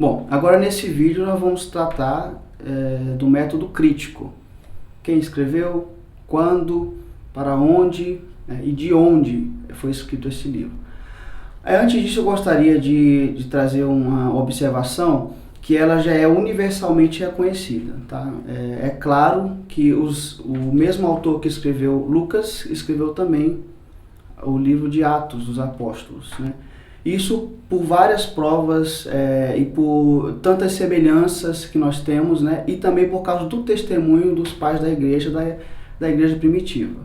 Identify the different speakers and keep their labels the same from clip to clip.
Speaker 1: Bom, agora nesse vídeo nós vamos tratar do método crítico. Quem escreveu, quando, para onde e de onde foi escrito esse livro. Antes disso eu gostaria de trazer uma observação que ela já é universalmente reconhecida. Tá? É claro que o mesmo autor que escreveu Lucas escreveu também o livro de Atos dos Apóstolos, né? Isso por várias provas e por tantas semelhanças que nós temos, né? E também por causa do testemunho dos pais da igreja primitiva.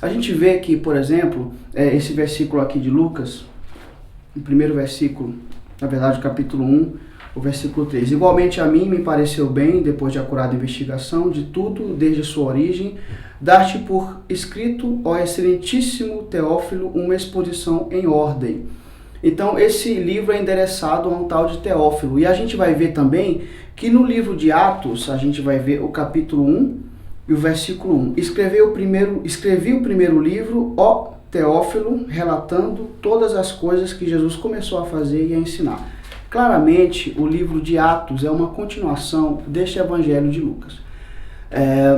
Speaker 1: A gente vê que, por exemplo, esse versículo aqui de Lucas, o primeiro versículo, na verdade o capítulo 1, o versículo 3. Igualmente a mim me pareceu bem, depois de acurada investigação de tudo, desde sua origem, dar-te por escrito, ó excelentíssimo Teófilo, uma exposição em ordem. Então esse livro é endereçado a um tal de Teófilo. E a gente vai ver também que no livro de Atos, a gente vai ver o capítulo 1 e o versículo 1. Escrevi o primeiro livro, ó Teófilo, relatando todas as coisas que Jesus começou a fazer e a ensinar. Claramente, o livro de Atos é uma continuação deste Evangelho de Lucas.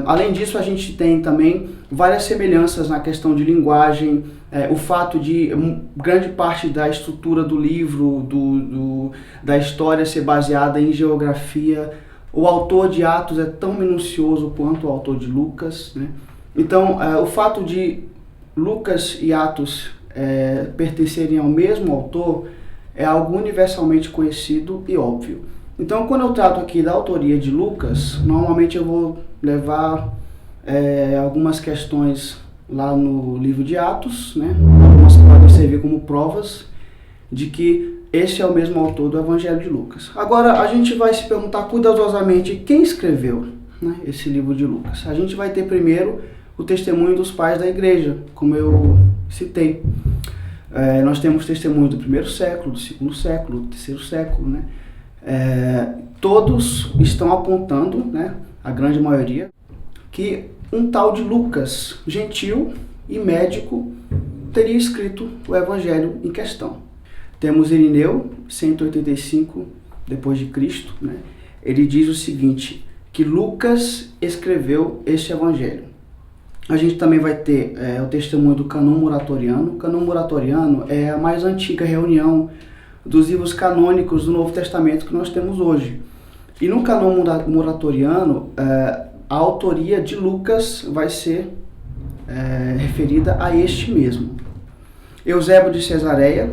Speaker 1: Além disso, a gente tem também várias semelhanças na questão de linguagem, o fato de grande parte da estrutura do livro, da história ser baseada em geografia. O autor de Atos é tão minucioso quanto o autor de Lucas, né? Então, o fato de Lucas e Atos pertencerem ao mesmo autor é algo universalmente conhecido e óbvio. Então, quando eu trato aqui da autoria de Lucas, normalmente eu vou levar algumas questões lá no livro de Atos, né? Algumas podem servir como provas de que esse é o mesmo autor do Evangelho de Lucas. Agora, a gente vai se perguntar cuidadosamente quem escreveu, né, esse livro de Lucas. A gente vai ter primeiro o testemunho dos pais da igreja, como eu citei. Nós temos testemunho do primeiro século, do segundo século, do terceiro século, né? Todos estão apontando, né, a grande maioria, que um tal de Lucas, gentil e médico, teria escrito o evangelho em questão. Temos Irineu, 185 depois de Cristo, né? Ele diz o seguinte, que Lucas escreveu este evangelho. A gente também vai ter o testemunho do Cânon Muratoriano. O Cânon Muratoriano é a mais antiga reunião dos livros canônicos do Novo Testamento que nós temos hoje. E no Cânon Muratoriano, a autoria de Lucas vai ser referida a este mesmo. Eusébio de Cesareia,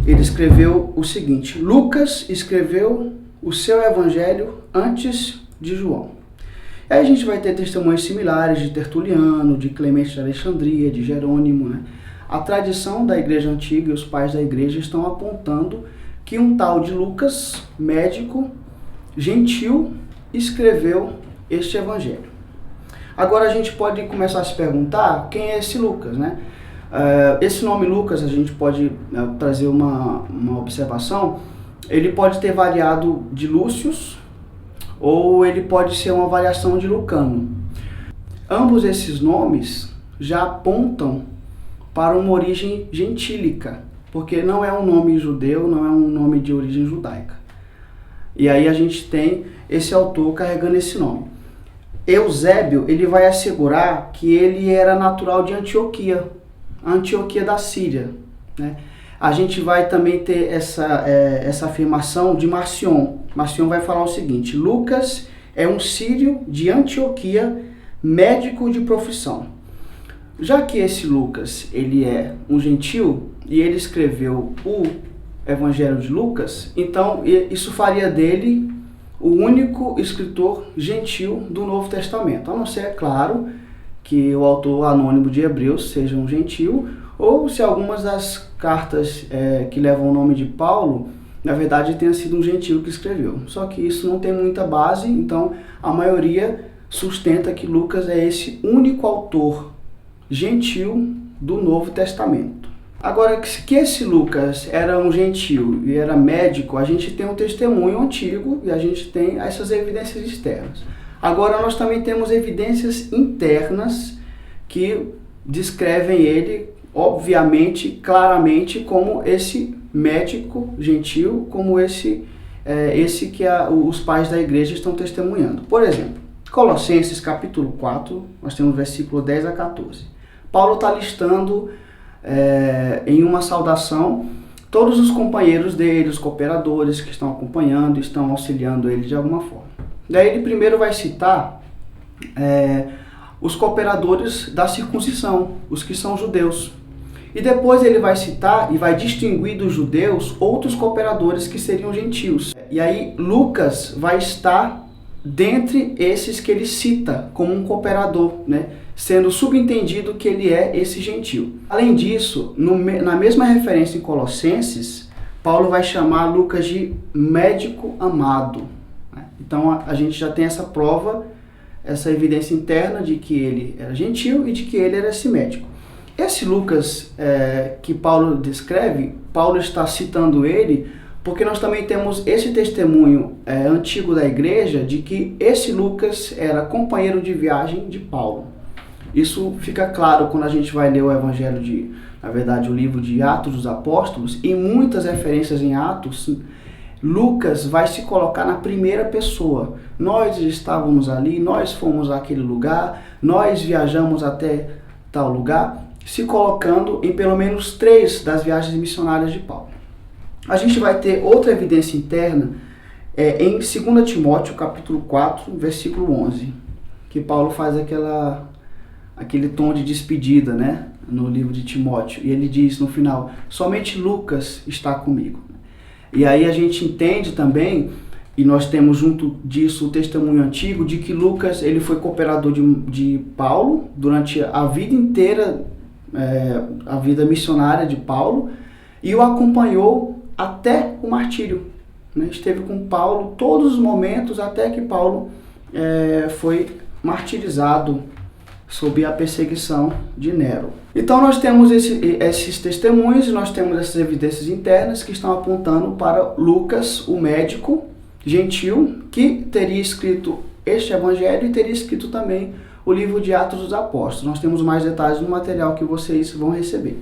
Speaker 1: ele escreveu o seguinte, Lucas escreveu o seu evangelho antes de João. Aí a gente vai ter testemunhos similares de Tertuliano, de Clemente de Alexandria, de Jerônimo, né? A tradição da igreja antiga e os pais da igreja estão apontando que um tal de Lucas, médico, gentil, escreveu este evangelho. Agora a gente pode começar a se perguntar quem é esse Lucas, né? Esse nome Lucas, a gente pode trazer uma observação, ele pode ter variado de Lúcius, ou ele pode ser uma variação de Lucano. Ambos esses nomes já apontam para uma origem gentílica, porque não é um nome judeu, não é um nome de origem judaica. E aí a gente tem esse autor carregando esse nome. Eusébio, ele vai assegurar que ele era natural de Antioquia, a Antioquia da Síria, né? A gente vai também ter essa afirmação de Marcion. Marcion vai falar o seguinte, Lucas é um sírio de Antioquia, médico de profissão. Já que esse Lucas, ele é um gentil e ele escreveu o Evangelho de Lucas, então isso faria dele o único escritor gentil do Novo Testamento. A não ser, é claro, que o autor anônimo de Hebreus seja um gentil, ou se algumas das cartas que levam o nome de Paulo, na verdade tenha sido um gentil que escreveu. Só que isso não tem muita base, então a maioria sustenta que Lucas é esse único autor gentil do Novo Testamento. Agora, que esse Lucas era um gentil e era médico, a gente tem um testemunho antigo e a gente tem essas evidências externas. Agora, nós também temos evidências internas que descrevem ele, obviamente, claramente, como esse médico gentil, como esse esse que os pais da igreja estão testemunhando. Por exemplo, Colossenses capítulo 4, nós temos versículo 10 a 14. Paulo está listando em uma saudação todos os companheiros dele, os cooperadores que estão acompanhando, estão auxiliando ele de alguma forma. Daí ele primeiro vai citar os cooperadores da circuncisão, os que são judeus. E depois ele vai citar e vai distinguir dos judeus outros cooperadores que seriam gentios. E aí Lucas vai estar dentre esses que ele cita como um cooperador, né? Sendo subentendido que ele é esse gentio. Além disso, na mesma referência em Colossenses, Paulo vai chamar Lucas de médico amado. Né? Então a gente já tem essa prova, essa evidência interna de que ele era gentio e de que ele era esse médico. Esse Lucas que Paulo descreve, Paulo está citando ele porque nós também temos esse testemunho antigo da igreja de que esse Lucas era companheiro de viagem de Paulo. Isso fica claro quando a gente vai ler o evangelho o livro de Atos dos Apóstolos, e muitas referências em Atos, Lucas vai se colocar na primeira pessoa. Nós estávamos ali, nós fomos àquele lugar, nós viajamos até tal lugar, se colocando em pelo menos 3 das viagens missionárias de Paulo. A gente vai ter outra evidência interna em 2 Timóteo capítulo 4, versículo 11, que Paulo faz aquele tom de despedida, né, no livro de Timóteo, e ele diz no final: somente Lucas está comigo. E aí a gente entende também, e nós temos junto disso o testemunho antigo, de que Lucas ele foi cooperador de Paulo durante a vida inteira, a vida missionária de Paulo, e o acompanhou até o martírio, né? Esteve com Paulo todos os momentos até que Paulo foi martirizado sob a perseguição de Nero. Então nós temos esses testemunhos, e nós temos essas evidências internas que estão apontando para Lucas, o médico gentil, que teria escrito este evangelho e teria escrito também o livro de Atos dos Apóstolos. Nós temos mais detalhes no material que vocês vão receber.